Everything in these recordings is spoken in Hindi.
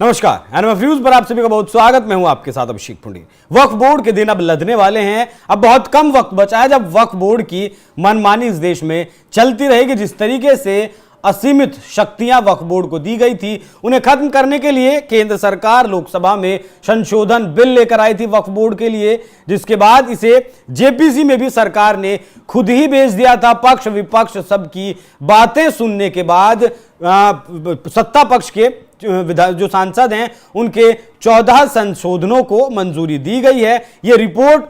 नमस्कार, एनएमएफ न्यूज पर आप सभी का बहुत स्वागत। मैं हूं आपके साथ अभिषेक पुंडी। वक्फ बोर्ड के दिन अब लदने वाले हैं। अब बहुत कम वक्त बचा है जब वक्फ बोर्ड की मनमानी इस देश में चलती रहेगी। जिस तरीके से असीमित शक्तियां वक्फ बोर्ड को दी गई थी, उन्हें खत्म करने के लिए केंद्र सरकार लोकसभा में संशोधन बिल लेकर आई थी वक्फ बोर्ड के लिए, जिसके बाद इसे जेपीसी में भी सरकार ने खुद ही भेज दिया था। पक्ष विपक्ष सबकी बातें सुनने के बाद सत्ता पक्ष के जो सांसद हैं उनके 14 संशोधनों को मंजूरी दी गई है। यह रिपोर्ट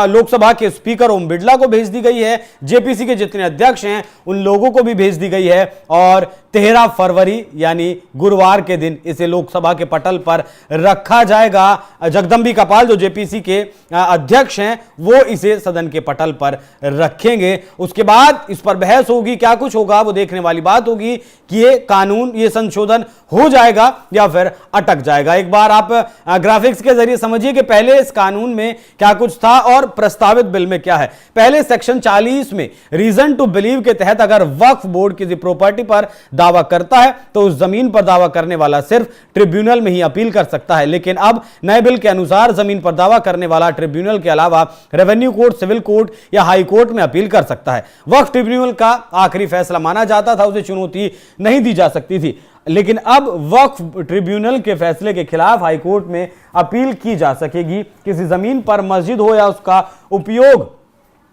लोकसभा के स्पीकर ओम बिरला को भेज दी गई है। जेपीसी के जितने अध्यक्ष हैं उन लोगों को भी भेज दी गई है और 13 फरवरी यानी गुरुवार के दिन इसे लोकसभा के पटल पर रखा जाएगा। जगदम्बिका पाल जो जेपीसी के अध्यक्ष हैं वो इसे सदन के पटल पर रखेंगे। उसके बाद इस पर बहस होगी, क्या कुछ होगा वो देखने वाली बात होगी कि ये कानून, ये संशोधन हो जाएगा या फिर अटक जाएगा। एक बार आप ग्राफिक्स के जरिए समझिए कि पहले इस कानून में क्या कुछ था और प्रस्तावित बिल में क्या है। पहले सेक्शन 40 में रीजन टू बिलीव के तहत अगर वक्फ बोर्ड किसी प्रॉपर्टी पर दावा करता है तो उस जमीन पर दावा करने वाला सिर्फ ट्रिब्यूनल में ही अपील कर सकता है। लेकिन अब नए बिल के अनुसार जमीन पर दावा करने वाला ट्रिब्यूनल के अलावा रेवेन्यू कोर्ट, सिविल कोर्ट या हाई कोर्ट में अपील कर सकता है। वक्फ ट्रिब्यूनल का आखिरी फैसला माना जाता था, उसे चुनौती नहीं दी जा सकती थी। लेकिन अब वक्फ ट्रिब्यूनल के फैसले के खिलाफ हाई कोर्ट में अपील की जा सकेगी। किसी जमीन पर मस्जिद हो या उसका उपयोग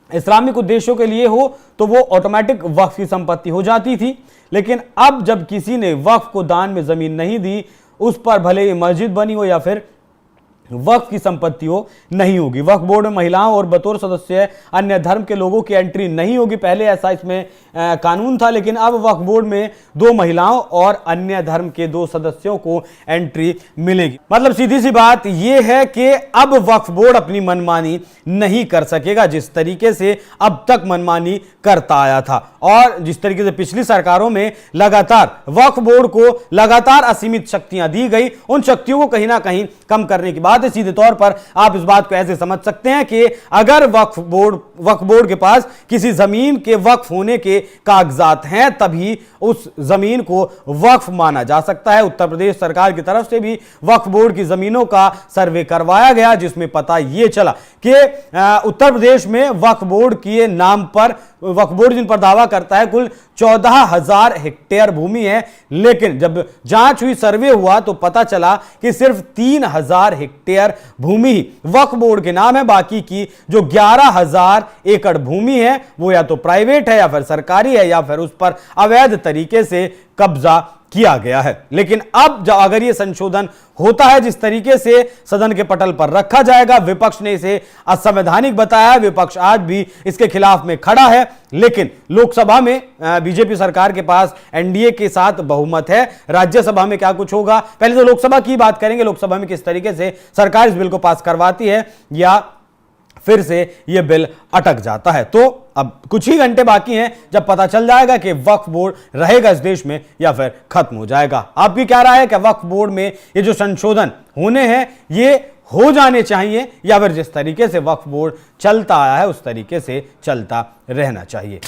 इस्लामिक उद्देश्यों के लिए हो तो वो ऑटोमेटिक वक्फ की संपत्ति हो जाती थी। लेकिन अब जब किसी ने वक्फ को दान में जमीन नहीं दी, उस पर भले ही मस्जिद बनी हो या फिर वक्फ की संपत्ति हो, नहीं होगी। वक्फ बोर्ड में महिलाओं और बतौर सदस्य अन्य धर्म के लोगों की एंट्री नहीं होगी। पहले ऐसा इसमें कानून था, लेकिन अब वक्फ बोर्ड में 2 महिलाओं और अन्य धर्म के 2 सदस्यों को एंट्री मिलेगी। मतलब सीधी सी बात यह है कि अब वक्फ बोर्ड अपनी मनमानी नहीं कर सकेगा जिस तरीके से अब तक मनमानी करता आया था। और जिस तरीके से पिछली सरकारों में लगातार वक्फ बोर्ड को लगातार असीमित शक्तियां दी गई, उन शक्तियों को कहीं ना कहीं कम करने की बात है। सीधे तौर पर आप इस बात को ऐसे समझ सकते हैं कि अगर वक्फ बोर्ड के पास किसी जमीन के वक्फ होने के कागजात हैं तभी उस जमीन को वक्फ माना जा सकता है। उत्तर प्रदेश सरकार की तरफ से भी वक्फ बोर्ड की जमीनों का सर्वे करवाया गया, जिसमें पता यह चला कि उत्तर प्रदेश में वक्फ बोर्ड के नाम पर वक्फ बोर्ड जिन पर दावा करता है कुल 14,000 हेक्टेयर भूमि है। लेकिन जब जांच हुई, सर्वे हुआ तो पता चला कि सिर्फ 3,000 हेक्टेयर भूमि ही वक्फ बोर्ड के नाम है। बाकी की जो 11,000 एकड़ भूमि है वो या तो प्राइवेट है या फिर सरकारी है या फिर उस पर अवैध तरीके से कब्जा किया गया है। लेकिन अब जब अगर यह संशोधन होता है जिस तरीके से सदन के पटल पर रखा जाएगा, विपक्ष ने इसे असंवैधानिक बताया। विपक्ष आज भी इसके खिलाफ में खड़ा है, लेकिन लोकसभा में बीजेपी सरकार के पास एनडीए के साथ बहुमत है। राज्यसभा में क्या कुछ होगा, पहले तो लोकसभा की बात करेंगे। लोकसभा में किस तरीके से सरकार इस बिल को पास करवाती है या फिर से यह बिल अटक जाता है। तो अब कुछ ही घंटे बाकी हैं जब पता चल जाएगा कि वक्फ बोर्ड रहेगा इस देश में या फिर खत्म हो जाएगा। आपकी क्या राय है कि वक्फ बोर्ड में ये जो संशोधन होने हैं ये हो जाने चाहिए या फिर जिस तरीके से वक्फ बोर्ड चलता आया है उस तरीके से चलता रहना चाहिए?